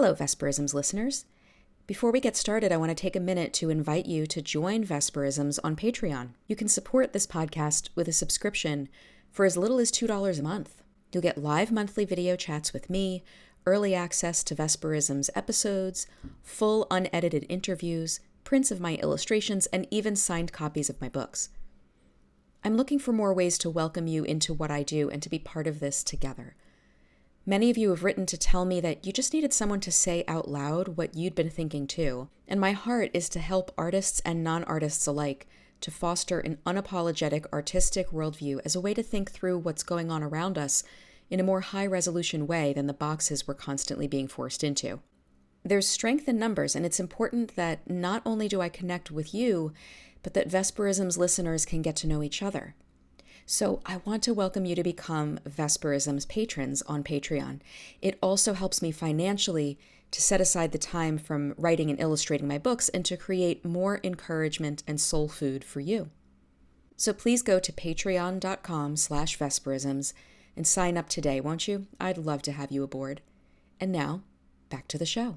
Hello, Vesperisms listeners. Before we get started, I want to take a minute to invite you to join Vesperisms on Patreon. You can support this podcast with a subscription for as little as $2 a month. You'll get live monthly video chats with me, early access to Vesperisms episodes, full unedited interviews, prints of my illustrations, and even signed copies of my books. I'm looking for more ways to welcome you into what I do and to be part of this together. Many of you have written to tell me that you just needed someone to say out loud what you'd been thinking too, and my heart is to help artists and non-artists alike to foster an unapologetic artistic worldview as a way to think through what's going on around us in a more high-resolution way than the boxes we're constantly being forced into. There's strength in numbers, and it's important that not only do I connect with you, but that Vesperisms listeners can get to know each other. So I want to welcome you to become Vesperisms patrons on Patreon. It also helps me financially to set aside the time from writing and illustrating my books and to create more encouragement and soul food for you. So please go to patreon.com/Vesperisms and sign up today, won't you? I'd love to have you aboard. And now, back to the show.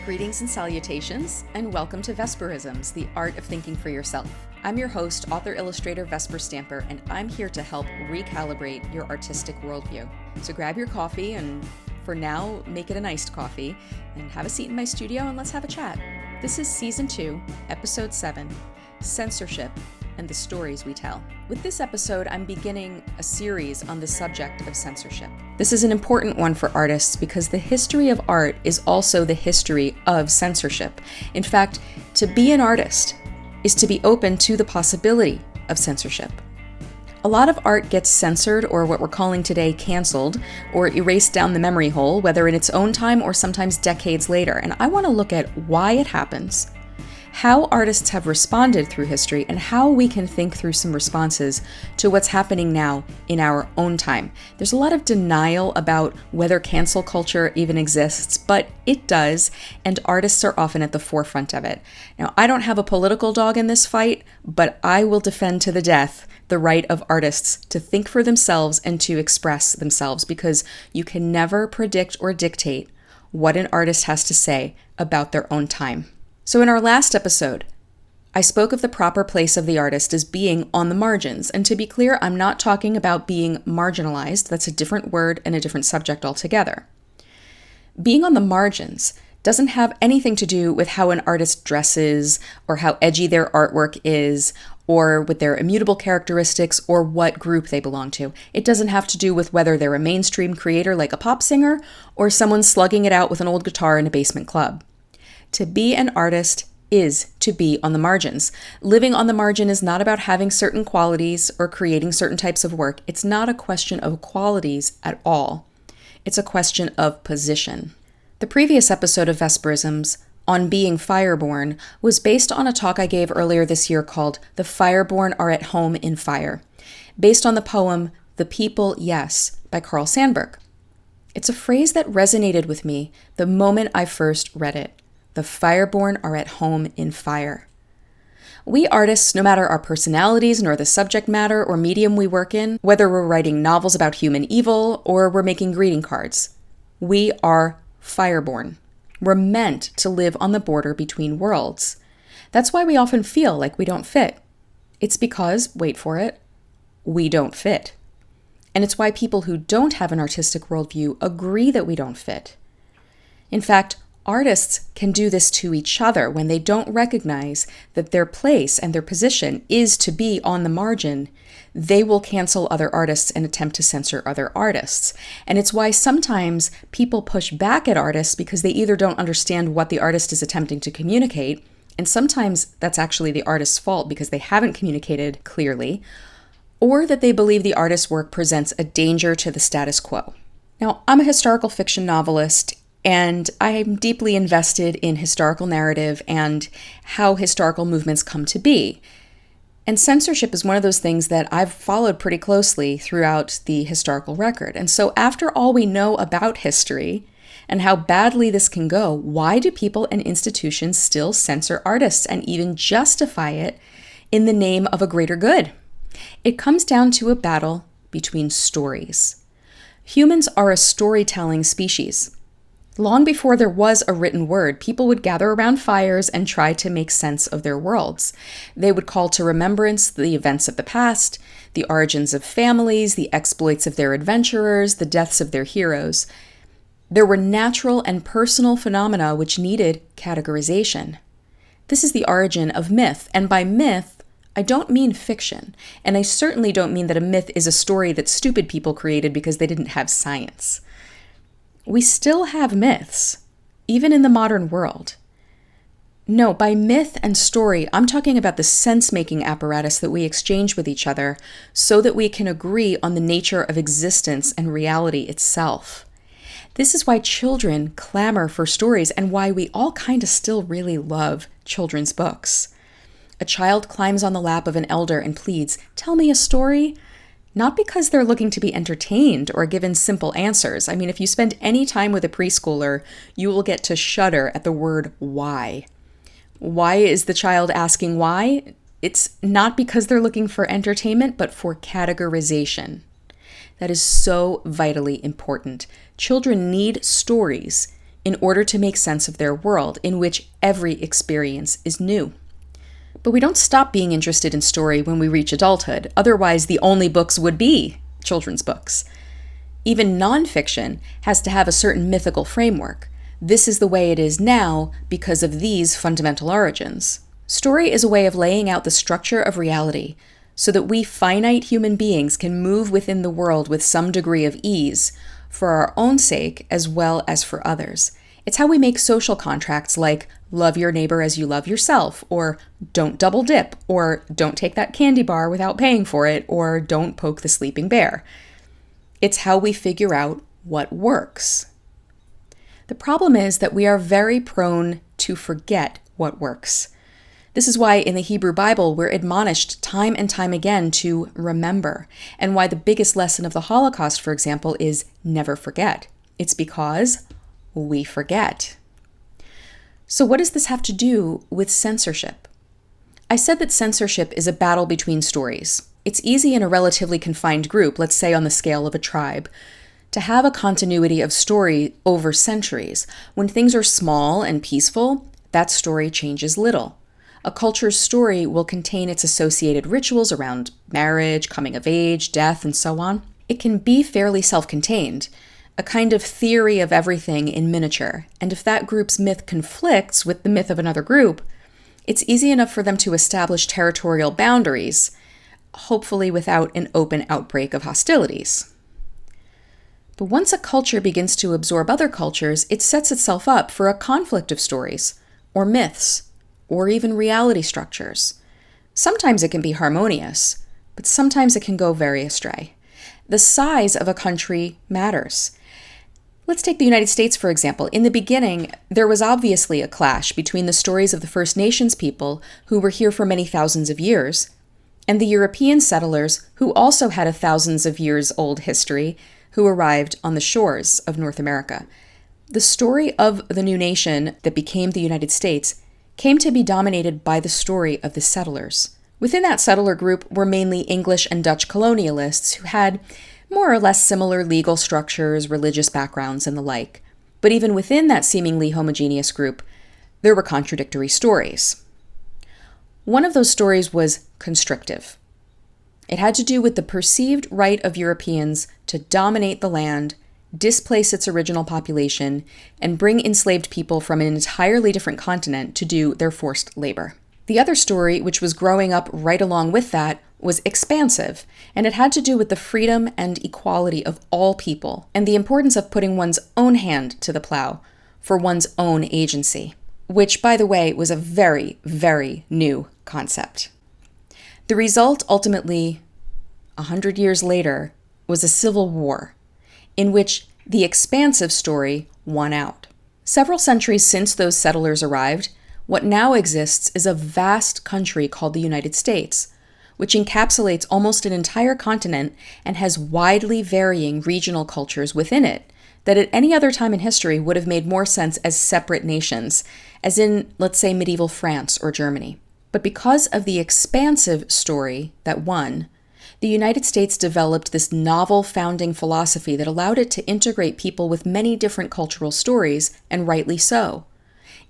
Greetings and salutations, and welcome to Vesperisms, the art of thinking for yourself. I'm your host, author-illustrator Vesper Stamper, and I'm here to help recalibrate your artistic worldview. So grab your coffee, and for now, make it an iced coffee, and have a seat in my studio and let's have a chat. This is Season 2, Episode 7, Censorship and the Stories We Tell. With this episode, I'm beginning a series on the subject of censorship. This is an important one for artists because the history of art is also the history of censorship. In fact, to be an artist is to be open to the possibility of censorship. A lot of art gets censored, or what we're calling today canceled, or erased down the memory hole, whether in its own time or sometimes decades later. And I want to look at why it happens, how artists have responded through history, and how we can think through some responses to what's happening now in our own time. There's a lot of denial about whether cancel culture even exists, but it does, and artists are often at the forefront of it. Now, I don't have a political dog in this fight, but I will defend to the death the right of artists to think for themselves and to express themselves, because you can never predict or dictate what an artist has to say about their own time. So in our last episode, I spoke of the proper place of the artist as being on the margins. And to be clear, I'm not talking about being marginalized. That's a different word and a different subject altogether. Being on the margins doesn't have anything to do with how an artist dresses or how edgy their artwork is or with their immutable characteristics or what group they belong to. It doesn't have to do with whether they're a mainstream creator like a pop singer or someone slugging it out with an old guitar in a basement club. To be an artist is to be on the margins. Living on the margin is not about having certain qualities or creating certain types of work. It's not a question of qualities at all. It's a question of position. The previous episode of Vesperisms on being fireborn was based on a talk I gave earlier this year called "The Fireborn Are at Home in Fire," based on the poem "The People, Yes" by Carl Sandburg. It's a phrase that resonated with me the moment I first read it. The fireborn are at home in fire. We artists, no matter our personalities nor the subject matter or medium we work in, whether we're writing novels about human evil or we're making greeting cards, we are fireborn. We're meant to live on the border between worlds. That's why we often feel like we don't fit. It's because, wait for it, we don't fit. And it's why people who don't have an artistic worldview agree that we don't fit. In fact, artists can do this to each other when they don't recognize that their place and their position is to be on the margin. They will cancel other artists and attempt to censor other artists. And it's why sometimes people push back at artists because they either don't understand what the artist is attempting to communicate, and sometimes that's actually the artist's fault because they haven't communicated clearly, or that they believe the artist's work presents a danger to the status quo. Now, I'm a historical fiction novelist, and I'm deeply invested in historical narrative and how historical movements come to be. And censorship is one of those things that I've followed pretty closely throughout the historical record. And so after all we know about history and how badly this can go, why do people and institutions still censor artists and even justify it in the name of a greater good? It comes down to a battle between stories. Humans are a storytelling species. Long before there was a written word, people would gather around fires and try to make sense of their worlds. They would call to remembrance the events of the past, the origins of families, the exploits of their adventurers, the deaths of their heroes. There were natural and personal phenomena which needed categorization. This is the origin of myth, and by myth, I don't mean fiction, and I certainly don't mean that a myth is a story that stupid people created because they didn't have science. We still have myths, even in the modern world. No, by myth and story, I'm talking about the sense-making apparatus that we exchange with each other so that we can agree on the nature of existence and reality itself. This is why children clamor for stories and why we all kind of still really love children's books. A child climbs on the lap of an elder and pleads, "Tell me a story." Not because they're looking to be entertained or given simple answers. I mean, if you spend any time with a preschooler, you will get to shudder at the word why. Why is the child asking why? It's not because they're looking for entertainment, but for categorization. That is so vitally important. Children need stories in order to make sense of their world, in which every experience is new. But we don't stop being interested in story when we reach adulthood. Otherwise, the only books would be children's books. Even nonfiction has to have a certain mythical framework. This is the way it is now because of these fundamental origins. Story is a way of laying out the structure of reality so that we finite human beings can move within the world with some degree of ease for our own sake as well as for others. It's how we make social contracts like love your neighbor as you love yourself, or don't double dip, or don't take that candy bar without paying for it, or don't poke the sleeping bear. It's how we figure out what works. The problem is that we are very prone to forget what works. This is why in the Hebrew Bible we're admonished time and time again to remember, and why the biggest lesson of the Holocaust, for example, is never forget. It's because we forget. So what does this have to do with censorship? I said that censorship is a battle between stories. It's easy in a relatively confined group, let's say on the scale of a tribe, to have a continuity of story over centuries. When things are small and peaceful, that story changes little. A culture's story will contain its associated rituals around marriage, coming of age, death, and so on. It can be fairly self-contained, a kind of theory of everything in miniature. And if that group's myth conflicts with the myth of another group, it's easy enough for them to establish territorial boundaries, hopefully without an open outbreak of hostilities. But once a culture begins to absorb other cultures, it sets itself up for a conflict of stories, or myths, or even reality structures. Sometimes it can be harmonious, but sometimes it can go very astray. The size of a country matters. Let's take the United States, for example. In the beginning, there was obviously a clash between the stories of the First Nations people, who were here for many thousands of years, and the European settlers, who also had a thousands of years old history, who arrived on the shores of North America. The story of the new nation that became the United States came to be dominated by the story of the settlers. Within that settler group were mainly English and Dutch colonialists who had more or less similar legal structures, religious backgrounds, and the like. But even within that seemingly homogeneous group, there were contradictory stories. One of those stories was constrictive. It had to do with the perceived right of Europeans to dominate the land, displace its original population, and bring enslaved people from an entirely different continent to do their forced labor. The other story, which was growing up right along with that, was expansive, and it had to do with the freedom and equality of all people, and the importance of putting one's own hand to the plow for one's own agency, which, by the way, was a very, very new concept. The result, ultimately, 100 years later, was a civil war, in which the expansive story won out. Several centuries since those settlers arrived, what now exists is a vast country called the United States, which encapsulates almost an entire continent and has widely varying regional cultures within it that at any other time in history would have made more sense as separate nations, as in, let's say, medieval France or Germany. But because of the expansive story that won, The United States developed this novel founding philosophy that allowed it to integrate people with many different cultural stories, and rightly so.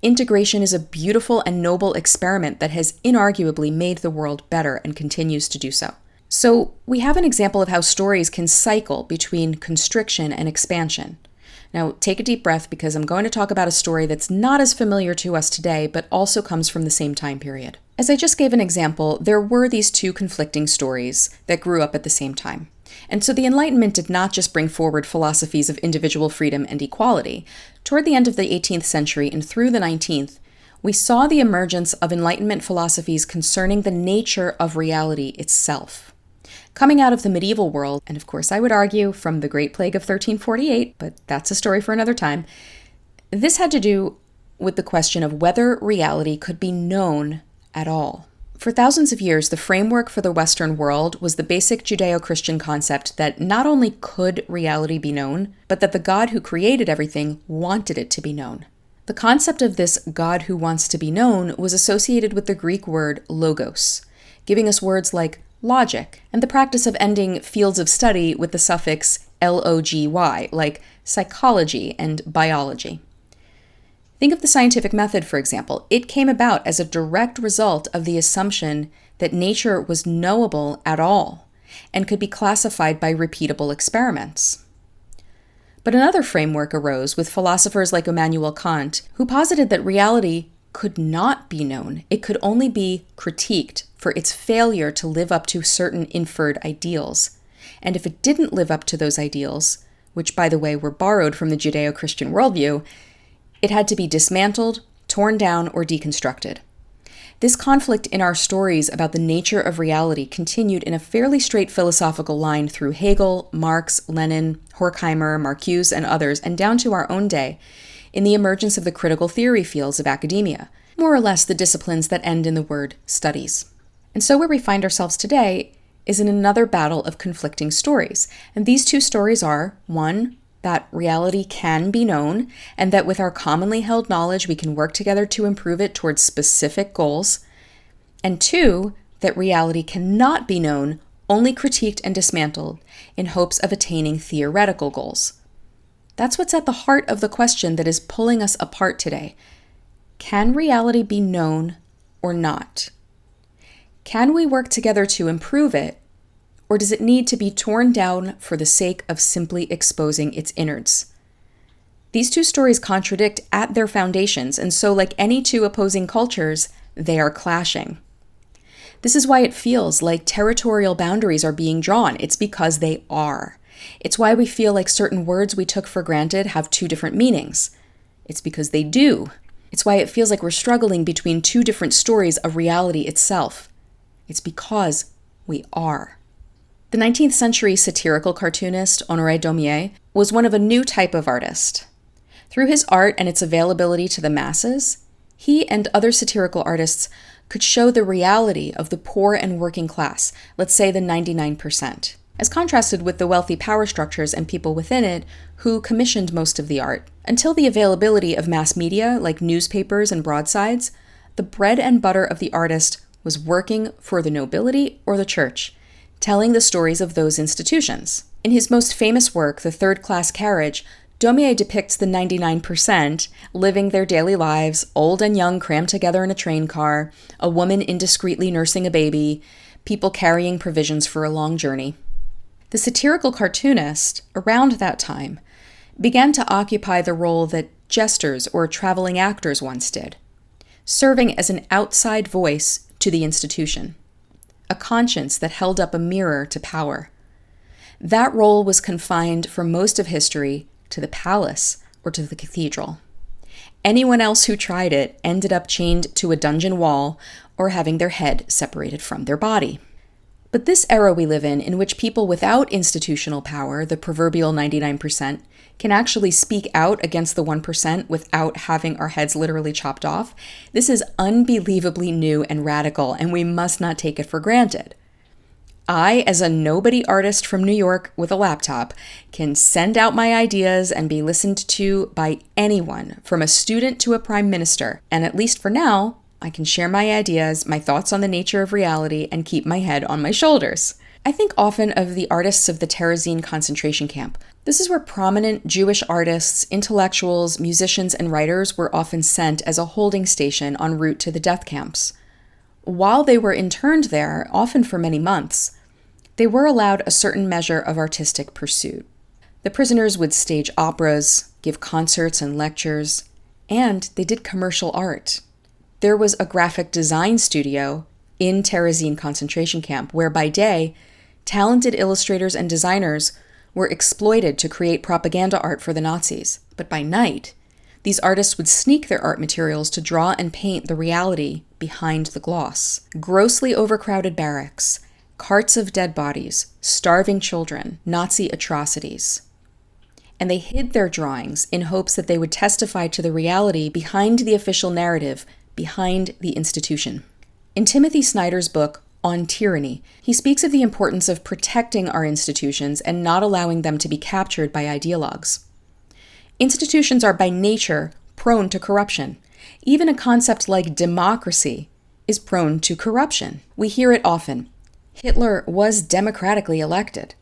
Integration is a beautiful and noble experiment that has inarguably made the world better and continues to do so. So we have an example of how stories can cycle between constriction and expansion. Now, take a deep breath because I'm going to talk about a story that's not as familiar to us today, but also comes from the same time period. As I just gave an example, there were these two conflicting stories that grew up at the same time. And so the Enlightenment did not just bring forward philosophies of individual freedom and equality. Toward the end of the 18th century and through the 19th, we saw the emergence of Enlightenment philosophies concerning the nature of reality itself. Coming out of the medieval world, and of course I would argue from the Great Plague of 1348, but that's a story for another time, this had to do with the question of whether reality could be known at all. For thousands of years, the framework for the Western world was the basic Judeo-Christian concept that not only could reality be known, but that the God who created everything wanted it to be known. The concept of this God who wants to be known was associated with the Greek word logos, giving us words like logic, and the practice of ending fields of study with the suffix logy, like psychology and biology. Think of the scientific method, for example. It came about as a direct result of the assumption that nature was knowable at all and could be classified by repeatable experiments. But another framework arose with philosophers like Immanuel Kant, who posited that reality could not be known. It could only be critiqued for its failure to live up to certain inferred ideals. And if it didn't live up to those ideals, which by the way were borrowed from the Judeo-Christian worldview, it had to be dismantled, torn down, or deconstructed. This conflict in our stories about the nature of reality continued in a fairly straight philosophical line through Hegel, Marx, Lenin, Horkheimer, Marcuse, and others, and down to our own day, in the emergence of the critical theory fields of academia, more or less the disciplines that end in the word studies. And so where we find ourselves today is in another battle of conflicting stories. And these two stories are, one, that reality can be known, and that with our commonly held knowledge we can work together to improve it towards specific goals. And two, that reality cannot be known, only critiqued and dismantled, in hopes of attaining theoretical goals. That's what's at the heart of the question that is pulling us apart today. Can reality be known or not? Can we work together to improve it, or does it need to be torn down for the sake of simply exposing its innards? These two stories contradict at their foundations, and so like any two opposing cultures, they are clashing. This is why it feels like territorial boundaries are being drawn. It's because they are. It's why we feel like certain words we took for granted have two different meanings. It's because they do. It's why it feels like we're struggling between two different stories of reality itself. It's because we are. The 19th century satirical cartoonist Honoré Daumier was one of a new type of artist. Through his art and its availability to the masses, he and other satirical artists could show the reality of the poor and working class, let's say the 99%, as contrasted with the wealthy power structures and people within it who commissioned most of the art. Until the availability of mass media like newspapers and broadsides, the bread and butter of the artist was working for the nobility or the church, telling the stories of those institutions. In his most famous work, The Third Class Carriage, Daumier depicts the 99% living their daily lives, old and young crammed together in a train car, a woman indiscreetly nursing a baby, people carrying provisions for a long journey. The satirical cartoonist, around that time, began to occupy the role that jesters or traveling actors once did, serving as an outside voice to the institution, a conscience that held up a mirror to power. That role was confined for most of history to the palace or to the cathedral. Anyone else who tried it ended up chained to a dungeon wall or having their head separated from their body. But this era we live in which people without institutional power, the proverbial 99%, can actually speak out against the 1% without having our heads literally chopped off, this is unbelievably new and radical, and we must not take it for granted. I, as a nobody artist from New York with a laptop, can send out my ideas and be listened to by anyone, from a student to a prime minister, and at least for now, I can share my ideas, my thoughts on the nature of reality, and keep my head on my shoulders. I think often of the artists of the Terezin concentration camp. This is where prominent Jewish artists, intellectuals, musicians, and writers were often sent as a holding station en route to the death camps. While they were interned there, often for many months, they were allowed a certain measure of artistic pursuit. The prisoners would stage operas, give concerts and lectures, and they did commercial art. There was a graphic design studio in Terezin concentration camp where by day, talented illustrators and designers were exploited to create propaganda art for the Nazis. But by night, these artists would sneak their art materials to draw and paint the reality behind the gloss. Grossly overcrowded barracks, carts of dead bodies, starving children, Nazi atrocities. And they hid their drawings in hopes that they would testify to the reality behind the official narrative, behind the institution. In Timothy Snyder's book, On Tyranny, he speaks of the importance of protecting our institutions and not allowing them to be captured by ideologues. Institutions are by nature prone to corruption. Even a concept like democracy is prone to corruption. We hear it often. Hitler was democratically elected.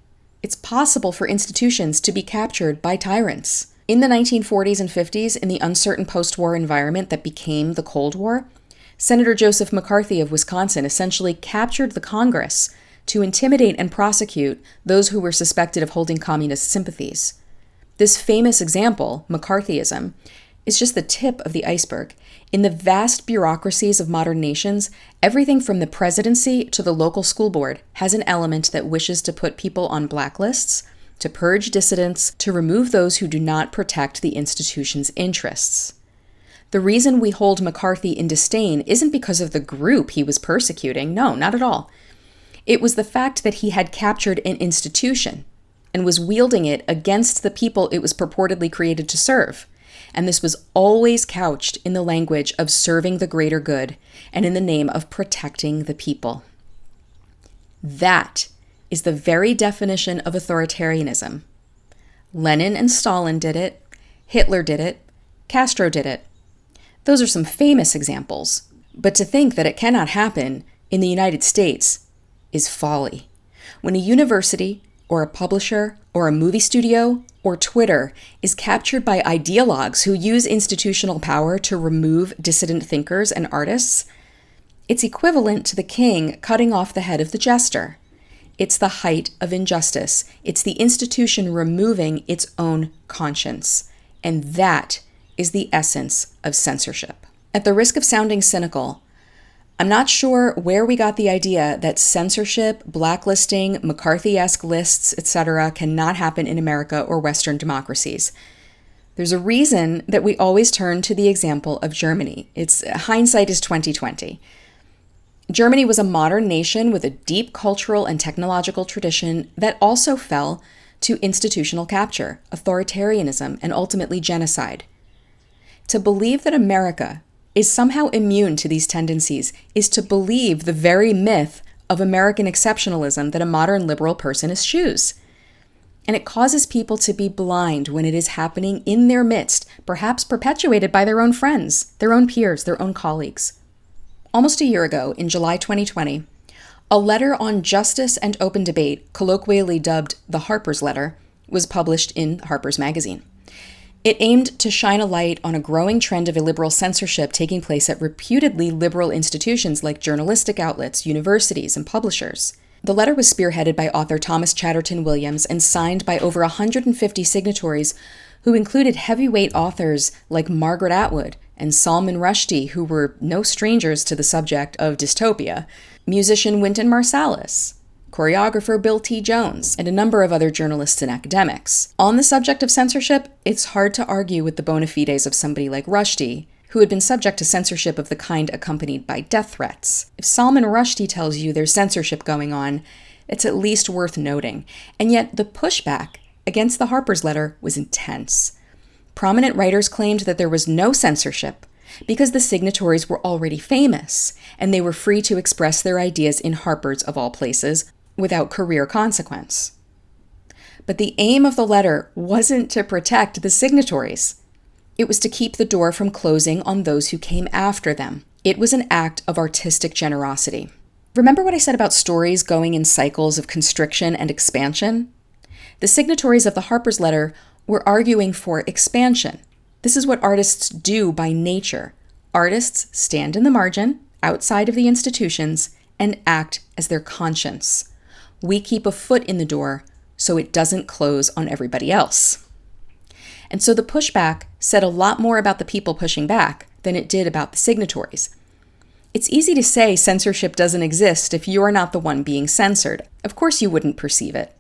It's possible for institutions to be captured by tyrants. In the 1940s and 50s, in the uncertain post-war environment that became the Cold War, Senator Joseph McCarthy of Wisconsin essentially captured the Congress to intimidate and prosecute those who were suspected of holding communist sympathies. This famous example, McCarthyism, is just the tip of the iceberg. In the vast bureaucracies of modern nations, everything from the presidency to the local school board has an element that wishes to put people on blacklists, to purge dissidents, to remove those who do not protect the institution's interests. The reason we hold McCarthy in disdain isn't because of the group he was persecuting. No, not at all. It was the fact that he had captured an institution and was wielding it against the people it was purportedly created to serve. And this was always couched in the language of serving the greater good and in the name of protecting the people. That is the very definition of authoritarianism. Lenin and Stalin did it, Hitler did it, Castro did it. Those are some famous examples, but to think that it cannot happen in the United States is folly. When a university or a publisher or a movie studio or Twitter is captured by ideologues who use institutional power to remove dissident thinkers and artists, it's equivalent to the king cutting off the head of the jester. It's the height of injustice. It's the institution removing its own conscience. And that is the essence of censorship. At the risk of sounding cynical, I'm not sure where we got the idea that censorship, blacklisting, McCarthy-esque lists, etc. cannot happen in America or Western democracies. There's a reason that we always turn to the example of Germany. Hindsight is 2020. Germany was a modern nation with a deep cultural and technological tradition that also fell to institutional capture, authoritarianism, and ultimately genocide. To believe that America is somehow immune to these tendencies is to believe the very myth of American exceptionalism that a modern liberal person eschews. And it causes people to be blind when it is happening in their midst, perhaps perpetuated by their own friends, their own peers, their own colleagues. Almost a year ago, in July 2020, a letter on justice and open debate, colloquially dubbed the Harper's Letter, was published in Harper's Magazine. It aimed to shine a light on a growing trend of illiberal censorship taking place at reputedly liberal institutions like journalistic outlets, universities, and publishers. The letter was spearheaded by author Thomas Chatterton Williams and signed by over 150 signatories who included heavyweight authors like Margaret Atwood and Salman Rushdie, who were no strangers to the subject of dystopia, musician Wynton Marsalis, choreographer Bill T. Jones, and a number of other journalists and academics. On the subject of censorship, it's hard to argue with the bona fides of somebody like Rushdie, who had been subject to censorship of the kind accompanied by death threats. If Salman Rushdie tells you there's censorship going on, it's at least worth noting. And yet the pushback against the Harper's Letter was intense. Prominent writers claimed that there was no censorship because the signatories were already famous, and they were free to express their ideas in Harper's, of all places, without career consequence. But the aim of the letter wasn't to protect the signatories. It was to keep the door from closing on those who came after them. It was an act of artistic generosity. Remember what I said about stories going in cycles of constriction and expansion? The signatories of the Harper's Letter were arguing for expansion. This is what artists do by nature. Artists stand in the margin, outside of the institutions, and act as their conscience. We keep a foot in the door so it doesn't close on everybody else. And so the pushback said a lot more about the people pushing back than it did about the signatories. It's easy to say censorship doesn't exist if you're not the one being censored. Of course you wouldn't perceive it.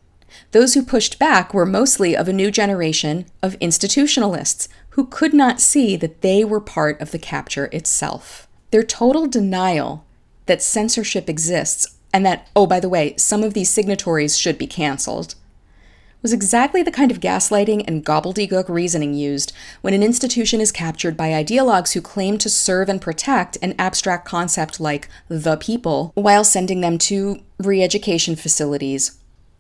Those who pushed back were mostly of a new generation of institutionalists who could not see that they were part of the capture itself. Their total denial that censorship exists and that, oh, by the way, some of these signatories should be canceled, was exactly the kind of gaslighting and gobbledygook reasoning used when an institution is captured by ideologues who claim to serve and protect an abstract concept like the people while sending them to re-education facilities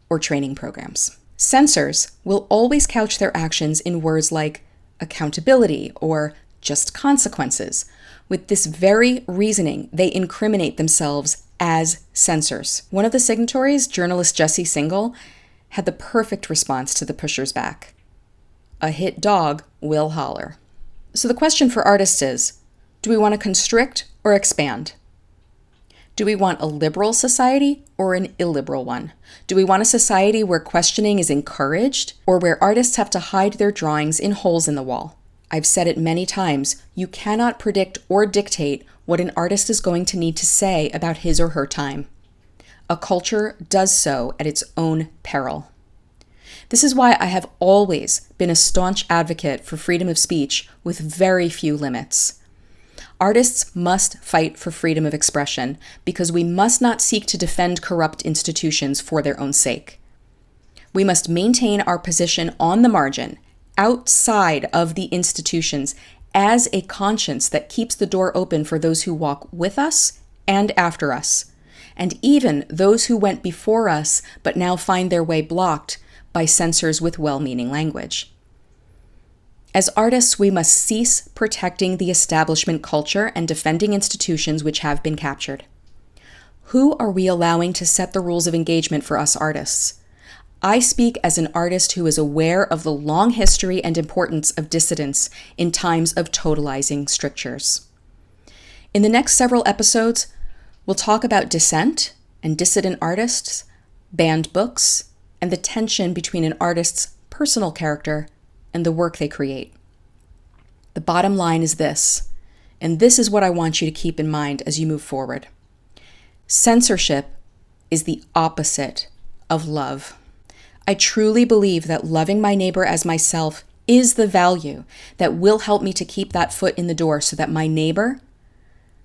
or training programs. Censors will always couch their actions in words like accountability or just consequences. With this very reasoning, they incriminate themselves as censors. One of the signatories, journalist Jesse Singal, had the perfect response to the pushers back. A hit dog will holler. So the question for artists is, do we want to constrict or expand? Do we want a liberal society or an illiberal one? Do we want a society where questioning is encouraged or where artists have to hide their drawings in holes in the wall? I've said it many times, you cannot predict or dictate what an artist is going to need to say about his or her time. A culture does so at its own peril. This is why I have always been a staunch advocate for freedom of speech with very few limits. Artists must fight for freedom of expression because we must not seek to defend corrupt institutions for their own sake. We must maintain our position on the margin, outside of the institutions, as a conscience that keeps the door open for those who walk with us and after us, and even those who went before us but now find their way blocked by censors with well-meaning language. As artists, we must cease protecting the establishment culture and defending institutions which have been captured. Who are we allowing to set the rules of engagement for us artists? I speak as an artist who is aware of the long history and importance of dissidence in times of totalizing strictures. In the next several episodes, we'll talk about dissent and dissident artists, banned books, and the tension between an artist's personal character and the work they create. The bottom line is this, and this is what I want you to keep in mind as you move forward. Censorship is the opposite of love. I truly believe that loving my neighbor as myself is the value that will help me to keep that foot in the door so that my neighbor,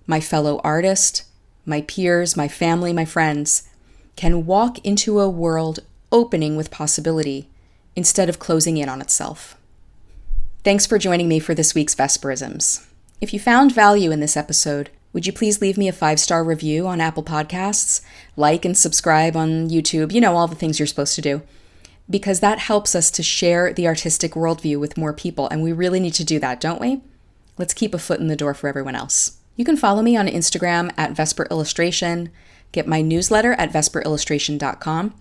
my fellow artist, my peers, my family, my friends, can walk into a world opening with possibility instead of closing in on itself. Thanks for joining me for this week's Vesperisms. If you found value in this episode, would you please leave me a 5-star review on Apple Podcasts, like and subscribe on YouTube, all the things you're supposed to do, because that helps us to share the artistic worldview with more people, and we really need to do that, don't we? Let's keep a foot in the door for everyone else. You can follow me on Instagram at Vesper Illustration, get my newsletter at vesperillustration.com,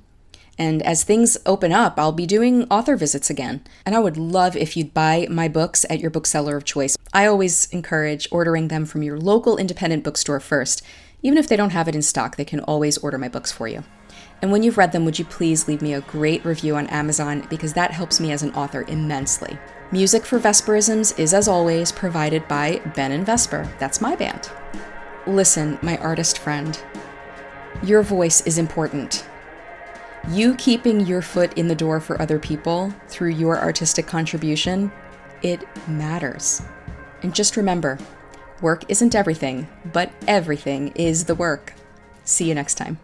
and as things open up, I'll be doing author visits again. And I would love if you'd buy my books at your bookseller of choice. I always encourage ordering them from your local independent bookstore first. Even if they don't have it in stock, they can always order my books for you. And when you've read them, would you please leave me a great review on Amazon, because that helps me as an author immensely. Music for Vesperisms is, as always, provided by Ben and Vesper. That's my band. Listen, my artist friend, your voice is important. You keeping your foot in the door for other people through your artistic contribution, it matters. And just remember, work isn't everything, but everything is the work. See you next time.